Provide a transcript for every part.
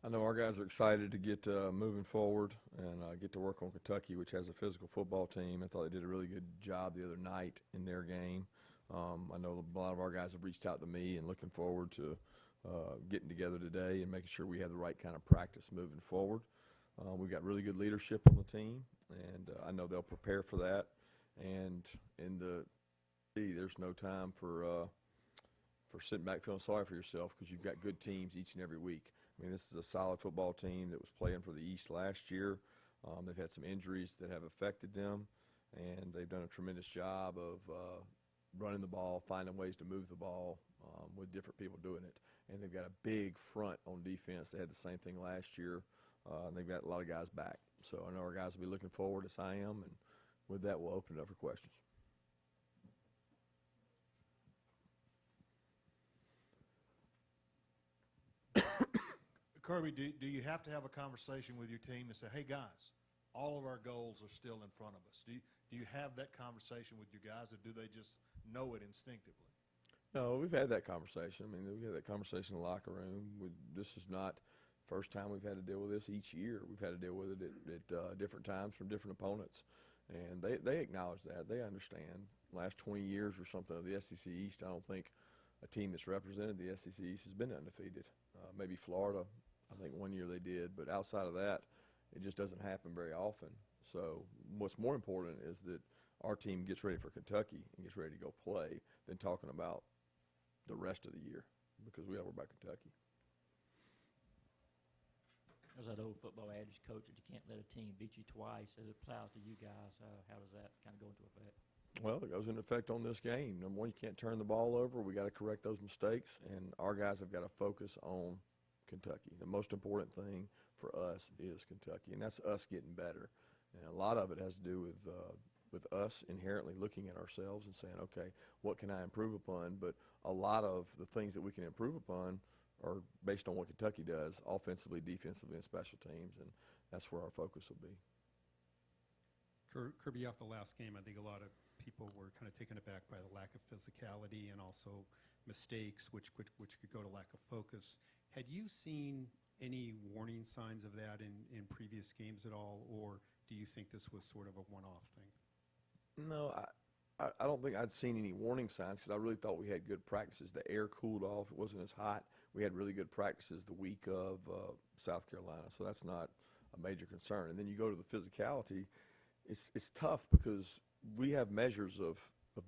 I know our guys are excited to get moving forward and get to work on Kentucky, which has a physical football team. I thought they did a really good job the other night in their game. I know a lot of our guys have reached out to me and looking forward to getting together today and making sure we have the right kind of practice moving forward. We've got really good leadership on the team, and I know they'll prepare for that. And there's no time for sitting back feeling sorry for yourself because you've got good teams each and every week. I mean, this is a solid football team that was playing for the East last year. They've had some injuries that have affected them, and they've done a tremendous job of running the ball, finding ways to move the ball with different people doing it. And they've got a big front on defense. They had the same thing last year, and they've got a lot of guys back. So I know our guys will be looking forward, as I am, and with that, we'll open it up for questions. Kirby, do you have to have a conversation with your team and say, hey, guys, all of our goals are still in front of us? Do you have that conversation with your guys, or do they just know it instinctively? No, we've had that conversation. I mean, we've had that conversation in the locker room. This is not the first time we've had to deal with this. Each year we've had to deal with it at different times from different opponents. And they acknowledge that. They understand. Last 20 years or something of the SEC East, I don't think a team that's represented the SEC East has been undefeated. Maybe Florida, I think one year they did. But outside of that, it just doesn't happen very often. So what's more important is that our team gets ready for Kentucky and gets ready to go play than talking about the rest of the year, because we got to worry about Kentucky. There's that old football adage, coach, that you can't let a team beat you twice. As it applies to you guys, how does that kind of go into effect? Well, it goes into effect on this game. Number one, you can't turn the ball over. We got to correct those mistakes, and our guys have got to focus on Kentucky. The most important thing for us is Kentucky, and that's us getting better. And a lot of it has to do with us inherently looking at ourselves and saying, okay, what can I improve upon? But a lot of the things that we can improve upon are based on what Kentucky does, offensively, defensively, and special teams, and that's where our focus will be. Kirby, off the last game, I think a lot of people were kind of taken aback by the lack of physicality and also mistakes, which could go to lack of focus. Had you seen any warning signs of that in previous games at all, or do you think this was sort of a one-off thing? No, I don't think I'd seen any warning signs because I really thought we had good practices. The air cooled off. It wasn't as hot. We had really good practices the week of South Carolina, so that's not a major concern. And then you go to the physicality. It's tough because we have measures of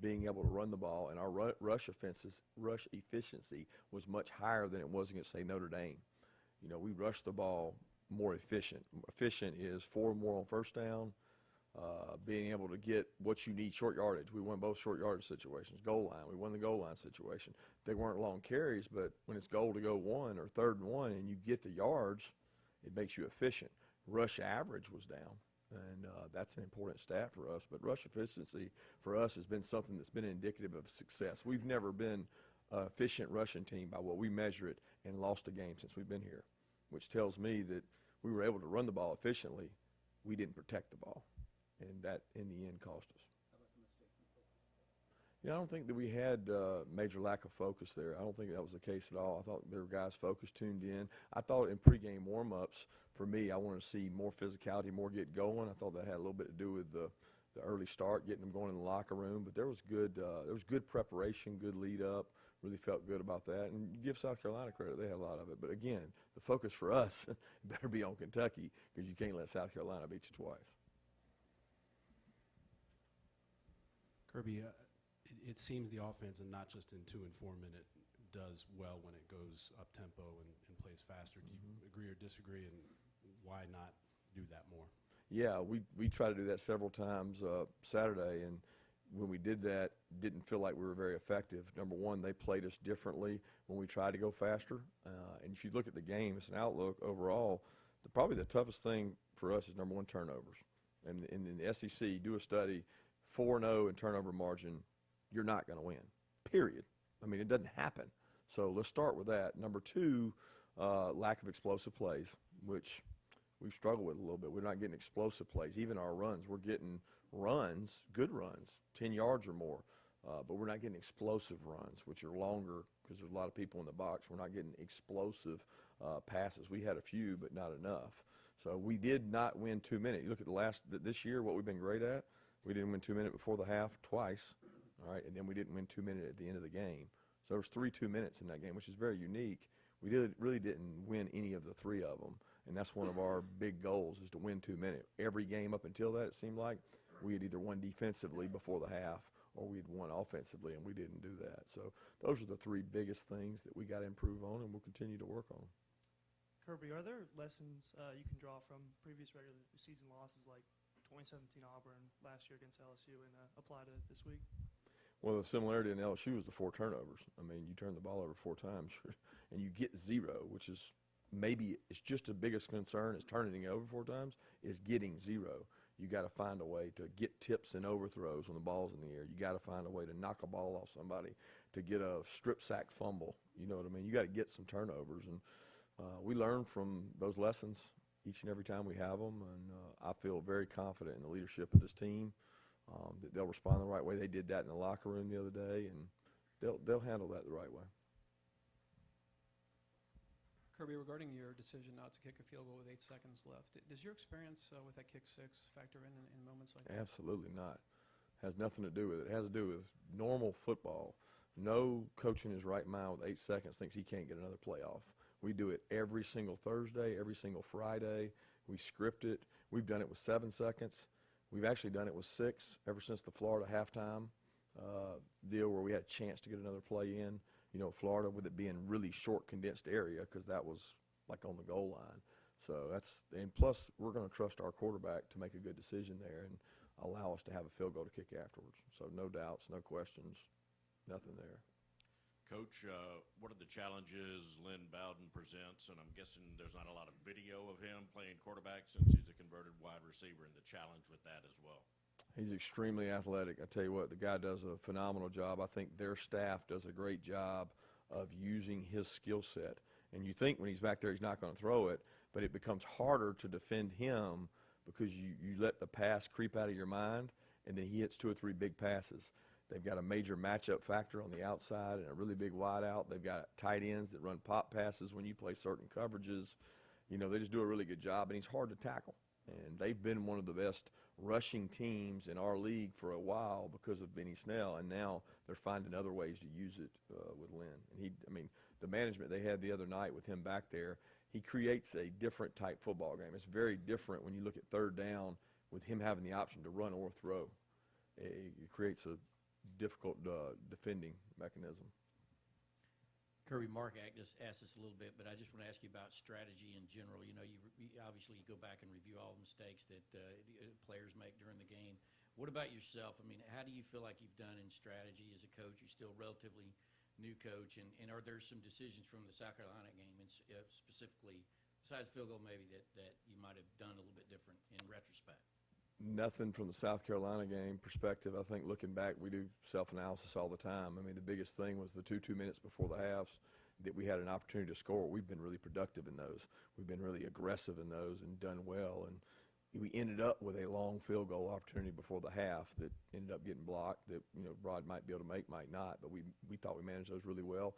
being able to run the ball, and our rush efficiency was much higher than it was against, say, Notre Dame. You know, we rushed the ball more efficient. Efficient is 4 more on first down, being able to get what you need, short yardage. We won both short yardage situations. Goal line, we won the goal line situation. They weren't long carries, but when it's goal to go 1 or 3rd and 1 and you get the yards, it makes you efficient. Rush average was down. And that's an important stat for us. But rush efficiency for us has been something that's been indicative of success. We've never been an efficient rushing team by what we measure it and lost a game since we've been here, which tells me that we were able to run the ball efficiently. We didn't protect the ball, and that in the end cost us. I don't think that we had major lack of focus there. I don't think that was the case at all. I thought there were guys focused, tuned in. I thought in pregame warm-ups, for me, I wanted to see more physicality, more get going. I thought that had a little bit to do with the early start, getting them going in the locker room. But there was good preparation, good lead up. Really felt good about that. And you give South Carolina credit, they had a lot of it. But again, the focus for us better be on Kentucky because you can't let South Carolina beat you twice. Kirby, it seems the offense, and not just in 2 and 4 minute, does well when it goes up tempo and plays faster. Do you agree or disagree, and why not do that more? Yeah, we tried to do that several times Saturday, and when we did that, didn't feel like we were very effective. Number one, they played us differently when we tried to go faster. And if you look at the game, it's an outlook overall. Probably the toughest thing for us is, number one, turnovers. And in the SEC, do a study, 4-0 in turnover margin, you're not going to win, period. I mean, it doesn't happen. So let's start with that. Number two, lack of explosive plays, which we've struggled with a little bit. We're not getting explosive plays. Even our runs, we're getting runs, good runs, 10 yards or more, but we're not getting explosive runs, which are longer because there's a lot of people in the box. We're not getting explosive passes. We had a few, but not enough. So we did not win 2 minute. You look at this year, what we've been great at. We didn't win 2 minute before the half twice, all right, and then we didn't win 2 minute at the end of the game. So there was 3 2 minutes in that game, which is very unique. We really didn't win any of the 3 of them, and that's one of our big goals is to win 2 minute. Every game up until that, it seemed like we had either won defensively before the half or we'd won offensively, and we didn't do that. So those are the 3 biggest things that we got to improve on, and we'll continue to work on. Kirby, are there lessons you can draw from previous regular season losses like 2017 Auburn last year against LSU and apply to this week? Well, the similarity in LSU is the 4 turnovers. I mean, you turn the ball over 4 times, and you get 0, which is maybe it's just the biggest concern is turning it over 4 times is getting 0. You got to find a way to get tips and overthrows when the ball's in the air. You got to find a way to knock a ball off somebody, to get a strip sack fumble. You know what I mean? You got to get some turnovers, and we learn from those lessons each and every time we have them, and I feel very confident in the leadership of this team that they'll respond the right way. They did that in the locker room the other day, and they'll handle that the right way. Kirby, regarding your decision not to kick a field goal with 8 seconds left, does your experience with that kick 6 factor in moments like that? Absolutely not. Has nothing to do with it. It has to do with normal football. No coach in his right mind with 8 seconds thinks he can't get another playoff. We do it every single Thursday, every single Friday. We script it. We've done it with 7 seconds. We've actually done it with 6 ever since the Florida halftime deal where we had a chance to get another play in. You know, Florida, with it being really short, condensed area, because that was like on the goal line. So and plus we're going to trust our quarterback to make a good decision there and allow us to have a field goal to kick afterwards. So no doubts, no questions, nothing there. Coach, what are the challenges Lynn Bowden presents? And I'm guessing there's not a lot of video of him playing quarterback since he's a converted wide receiver, and the challenge with that as well. He's extremely athletic. I tell you what, the guy does a phenomenal job. I think their staff does a great job of using his skill set. And you think when he's back there he's not going to throw it, but it becomes harder to defend him because you let the pass creep out of your mind, and then he hits 2 or 3 big passes. They've got a major matchup factor on the outside and a really big wide out. They've got tight ends that run pop passes when you play certain coverages. You know, they just do a really good job, and he's hard to tackle. And they've been one of the best rushing teams in our league for a while because of Benny Snell, and now they're finding other ways to use it with Lynn. And the management they had the other night with him back there, he creates a different type football game. It's very different when you look at 3rd down with him having the option to run or throw. It creates a difficult defending mechanism. Kirby, Mark just asked us a little bit, but I just want to ask you about strategy in general. You know, you obviously you go back and review all the mistakes that players make during the game. What about yourself? I mean, how do you feel like you've done in strategy as a coach? You're still a relatively new coach, and are there some decisions from the South Carolina game, and specifically, besides field goal maybe, that you might have done a little bit different in retrospect? Nothing from the South Carolina game perspective. I think looking back, we do self-analysis all the time. I mean, the biggest thing was the 2 minutes before the halves that we had an opportunity to score. We've been really productive in those. We've been really aggressive in those and done well. And we ended up with a long field goal opportunity before the half that ended up getting blocked that, you know, Rod might be able to make, might not. But we thought we managed those really well.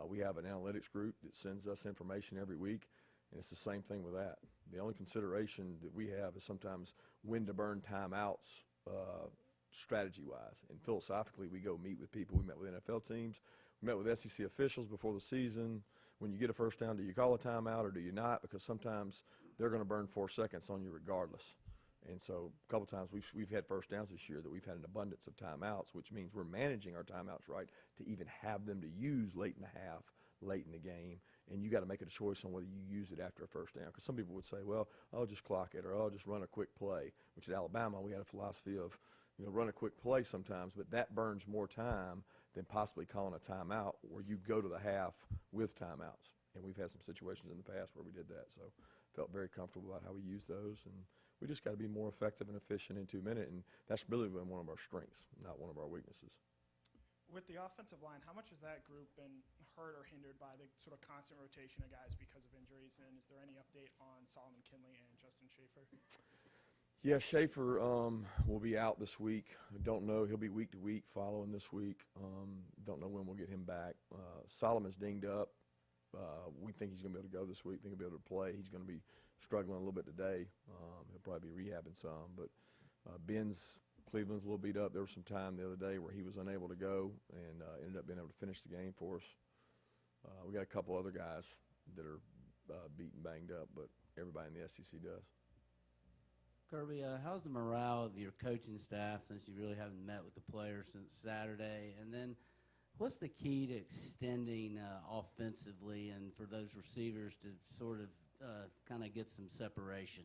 We have an analytics group that sends us information every week. And it's the same thing with that. The only consideration that we have is sometimes when to burn timeouts strategy-wise. And philosophically, we go meet with people. We met with NFL teams. We met with SEC officials before the season. When you get a first down, do you call a timeout or do you not? Because sometimes they're going to burn 4 seconds on you regardless. And so a couple times we've had first downs this year that we've had an abundance of timeouts, which means we're managing our timeouts right to even have them to use late in the half, late in the game. And you got to make a choice on whether you use it after a first down. Because some people would say, well, I'll just clock it, or I'll just run a quick play, which at Alabama we had a philosophy of, you know, run a quick play sometimes, but that burns more time than possibly calling a timeout where you go to the half with timeouts. And we've had some situations in the past where we did that. So felt very comfortable about how we use those. And we just got to be more effective and efficient in 2 minutes. And that's really been one of our strengths, not one of our weaknesses. With the offensive line, how much has that group been hurt or hindered by the sort of constant rotation of guys because of injuries? And is there any update on Solomon Kinley and Justin Schaefer? Yeah, Schaefer will be out this week. I don't know. He'll be week to week following this week. Don't know when we'll get him back. Solomon's dinged up. We think he's going to be able to go this week. Think he'll be able to play. He's going to be struggling a little bit today. He'll probably be rehabbing some. But Cleveland's a little beat up. There was some time the other day where he was unable to go and ended up being able to finish the game for us. We got a couple other guys that are beat and banged up, but everybody in the SEC does. Kirby, how's the morale of your coaching staff since you really haven't met with the players since Saturday? And then what's the key to extending offensively and for those receivers to sort of kind of get some separation?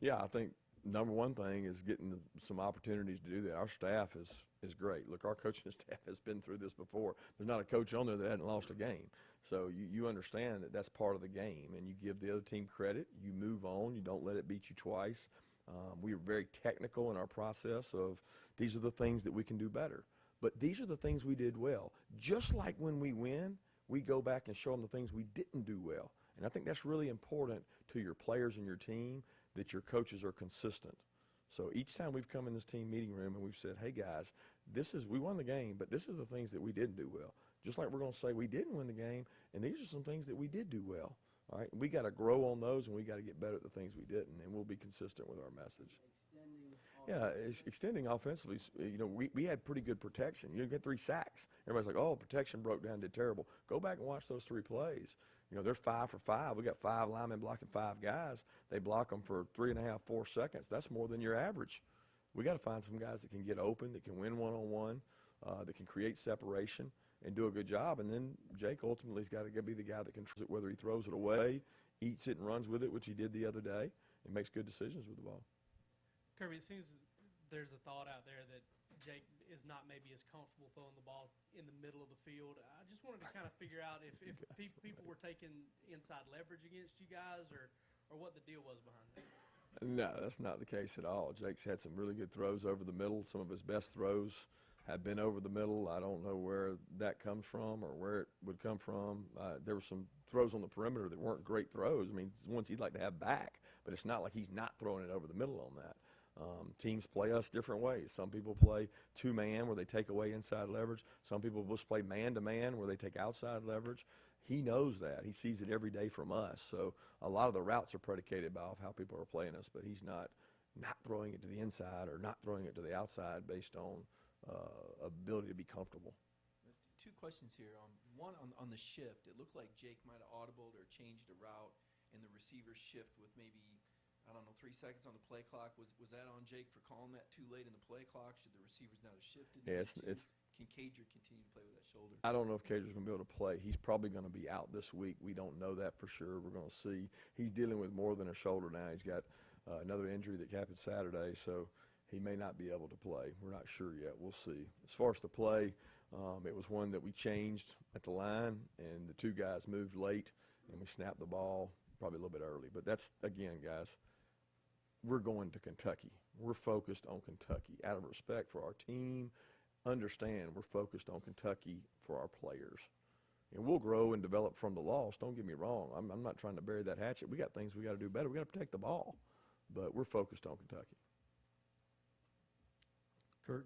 Yeah, I think number one thing is getting some opportunities to do that. Our staff is great. Look, our coaching staff has been through this before. There's not a coach on there that hasn't lost a game. So you understand that that's part of the game, and you give the other team credit. You move on. You don't let it beat you twice. We are very technical in our process of these are the things that we can do better. But these are the things we did well. Just like when we win, we go back and show them the things we didn't do well. And I think that's really important to your players and your team, that your coaches are consistent. So each time we've come in this team meeting room and we've said, hey, guys, we won the game, but this is the things that we didn't do well. Just like we're going to say we didn't win the game, and these are some things that we did do well. All right, we got to grow on those, and we got to get better at the things we didn't, and we'll be consistent with our message. Yeah, extending offensively. We had pretty good protection. You get 3 sacks. Everybody's like, oh, protection broke down, did terrible. Go back and watch those 3 plays. They're 5 for 5. We got 5 linemen blocking 5 guys. They block them for 3.5, 4 seconds. That's more than your average. We got to find some guys that can get open, that can win one-on-one, that can create separation and do a good job. And then Jake ultimately has got to be the guy that controls it, whether he throws it away, eats it, and runs with it, which he did the other day, and makes good decisions with the ball. Kirby, it seems there's a thought out there that Jake is not maybe as comfortable throwing the ball in the middle of the field. I just wanted to kind of figure out if people were taking inside leverage against you guys or what the deal was behind that. No, that's not the case at all. Jake's had some really good throws over the middle. Some of his best throws have been over the middle. I don't know where that comes from or where it would come from. There were some throws on the perimeter that weren't great throws. I mean, it's ones he'd like to have back, but it's not like he's not throwing it over the middle on that. Teams play us different ways. Some people play 2-man where they take away inside leverage. Some people just play man-to-man where they take outside leverage. He knows that. He sees it every day from us. So a lot of the routes are predicated by how people are playing us, but he's not throwing it to the inside or not throwing it to the outside based on ability to be comfortable. 2 questions here. One, on the shift, it looked like Jake might have audibled or changed a route in the receiver's shift with maybe, 3 seconds on the play clock. Was that on Jake for calling that too late in the play clock? Should the receivers not have shifted? Yeah, Can Cager continue to play with that shoulder? I don't know if Cager's going to be able to play. He's probably going to be out this week. We don't know that for sure. We're going to see. He's dealing with more than a shoulder now. He's got another injury that happened Saturday, so he may not be able to play. We're not sure yet. We'll see. As far as the play, it was one that we changed at the line, and the 2 guys moved late, and we snapped the ball probably a little bit early. But that's, again, guys, we're going to Kentucky. We're focused on Kentucky. Out of respect for our team, understand we're focused on Kentucky for our players. And we'll grow and develop from the loss. Don't get me wrong. I'm not trying to bury that hatchet. We got things we got to do better. We got to protect the ball. But we're focused on Kentucky.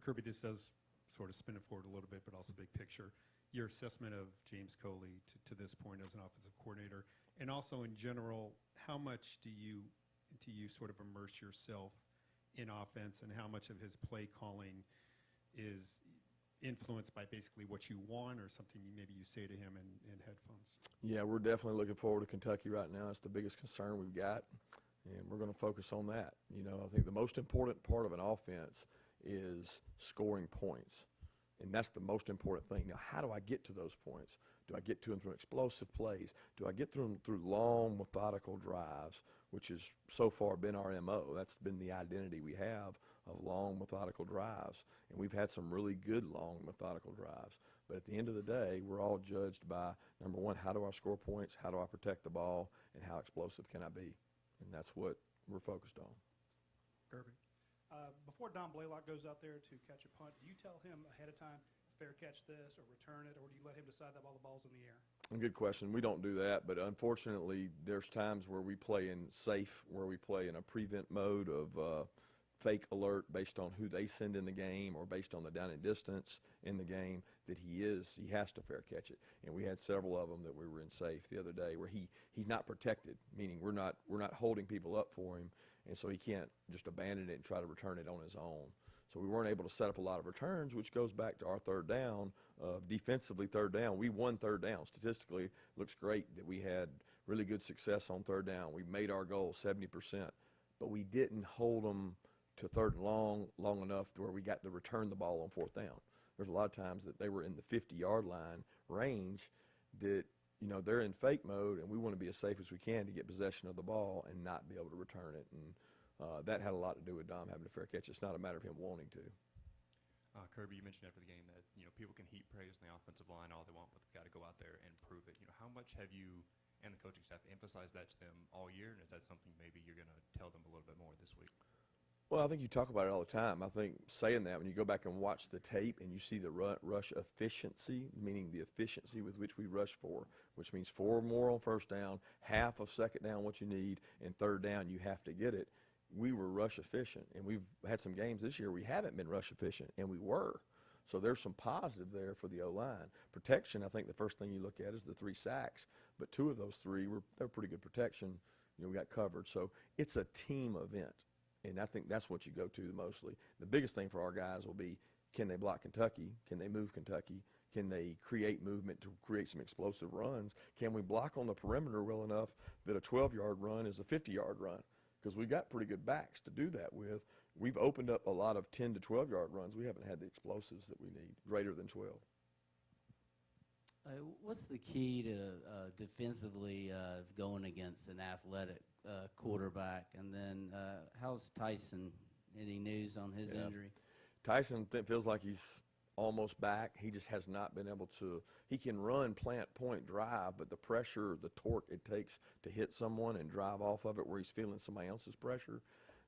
Kirby, this does sort of spin it forward a little bit, but also big picture. Your assessment of James Coley to this point as an offensive coordinator, and also in general, how much do you sort of immerse yourself in offense, and how much of his play calling is influenced by basically what you want or something maybe you say to him in headphones? Yeah, we're definitely looking forward to Kentucky right now. It's the biggest concern we've got, and we're going to focus on that. I think the most important part of an offense is scoring points, and that's the most important thing. Now, how do I get to those points? Do I get to them through explosive plays? Do I get to them through long, methodical drives, which has so far been our MO? That's been the identity we have, of long, methodical drives. And we've had some really good long, methodical drives. But at the end of the day, we're all judged by, number one, how do I score points? How do I protect the ball? And how explosive can I be? And that's what we're focused on. Kirby. Before Don Blaylock goes out there to catch a punt, do you tell him ahead of time, fair catch this or return it, or do you let him decide that while the ball's in the air? Good question. We don't do that, but unfortunately, there's times where we play in safe, where we play in a prevent mode of fake alert based on who they send in the game or based on the down and distance in the game that he has to fair catch it. And we had several of them that we were in safe the other day where he's not protected, meaning we're not holding people up for him, and so he can't just abandon it and try to return it on his own. So we weren't able to set up a lot of returns, which goes back to our third down. Defensively, third down, we won third down. Statistically, looks great that we had really good success on third down. We made our goal 70%, but we didn't hold them to third and long enough to where we got to return the ball on fourth down. There's a lot of times that they were in the 50-yard line range that, they're in fake mode, and we want to be as safe as we can to get possession of the ball and not be able to return it. And that had a lot to do with Dom having to fair catch. It's not a matter of him wanting to. Kirby, you mentioned after the game that people can heap praise on the offensive line all they want, but they've got to go out there and prove it. How much have you and the coaching staff emphasized that to them all year, and is that something maybe you're going to tell them a little bit more this week? Well, I think you talk about it all the time. I think saying that when you go back and watch the tape and you see the rush efficiency, meaning the efficiency with which we rush for, which means 4 more on first down, half of second down what you need, and third down you have to get it. We were rush efficient, and we've had some games this year we haven't been rush efficient, and we were. So there's some positive there for the O-line. Protection, I think the first thing you look at is the 3 sacks, but 2 of those 3 they're pretty good protection. We got covered. So it's a team event, and I think that's what you go to mostly. The biggest thing for our guys will be, can they block Kentucky? Can they move Kentucky? Can they create movement to create some explosive runs? Can we block on the perimeter well enough that a 12-yard run is a 50-yard run? Because we've got pretty good backs to do that with. We've opened up a lot of 10 to 12-yard runs. We haven't had the explosives that we need, greater than 12. What's the key to defensively going against an athletic quarterback? And then how's Tyson? Any news on his injury? Tyson feels like he's almost back. He just has not been able to. He can run plant point drive, but the pressure, the torque it takes to hit someone and drive off of it where he's feeling somebody else's pressure,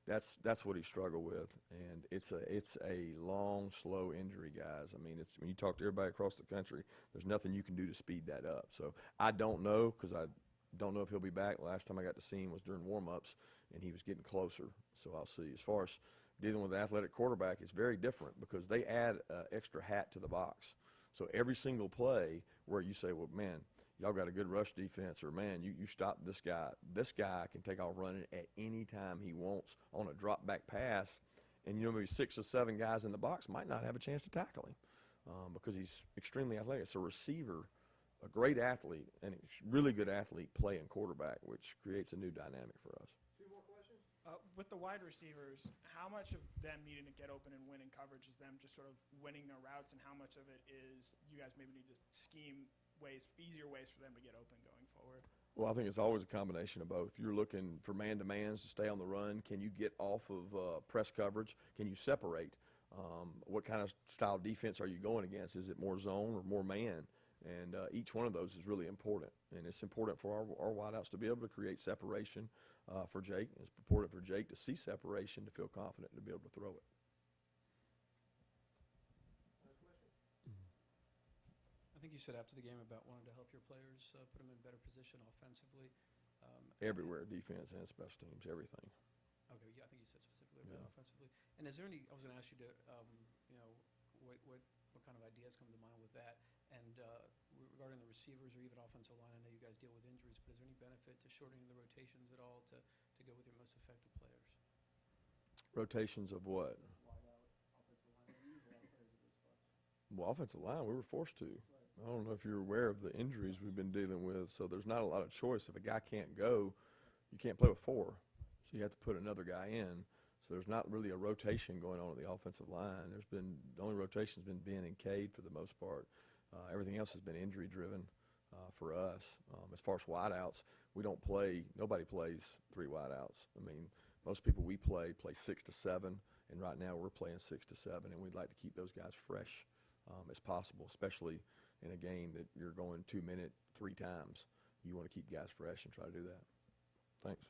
that's what he struggled with. And it's a long, slow injury, guys. I mean, it's when you talk to everybody across the country, there's nothing you can do to speed that up. So I don't know, because I don't know if he'll be back. Last time I got to see him was during warm-ups, and he was getting closer. So I'll see. As far as dealing with an athletic quarterback, it's very different because they add an extra hat to the box. So every single play where you say, well, man, y'all got a good rush defense, or, man, you stop this guy can take off running at any time he wants on a drop-back pass, and, maybe 6 or 7 guys in the box might not have a chance to tackle him because he's extremely athletic. It's a receiver, a great athlete, and a really good athlete playing quarterback, which creates a new dynamic for us. With the wide receivers, how much of them needing to get open and win in coverage is them just sort of winning their routes, and how much of it is you guys maybe need to scheme easier ways for them to get open going forward? Well, I think it's always a combination of both. You're looking for man-to-mans to stay on the run. Can you get off of press coverage? Can you separate? What kind of style defense are you going against? Is it more zone or more man? And each one of those is really important. And it's important for our wideouts to be able to create separation for Jake. It's important for Jake to see separation to feel confident and to be able to throw it. I think you said after the game about wanting to help your players put them in better position offensively. Everywhere, defense and special teams, everything. Okay, yeah, I think you said specifically offensively. And is there any? I was going to ask you to, what kind of ideas come to mind with that? And regarding the receivers or even offensive line, I know you guys deal with injuries, but is there any benefit to shortening the rotations at all to go with your most effective players? Rotations of what? Well, offensive line, we were forced to. I don't know if you're aware of the injuries we've been dealing with, so there's not a lot of choice. If a guy can't go, you can't play with 4. So you have to put another guy in. So there's not really a rotation going on at the offensive line. The only rotation's been Ben and Cade for the most part. Everything else has been injury-driven for us. As far as wideouts, nobody plays 3 wideouts. I mean, most people we play 6 to 7, and right now we're playing 6 to 7, and we'd like to keep those guys fresh as possible, especially in a game that you're going 2 minute 3 times. You want to keep guys fresh and try to do that. Thanks.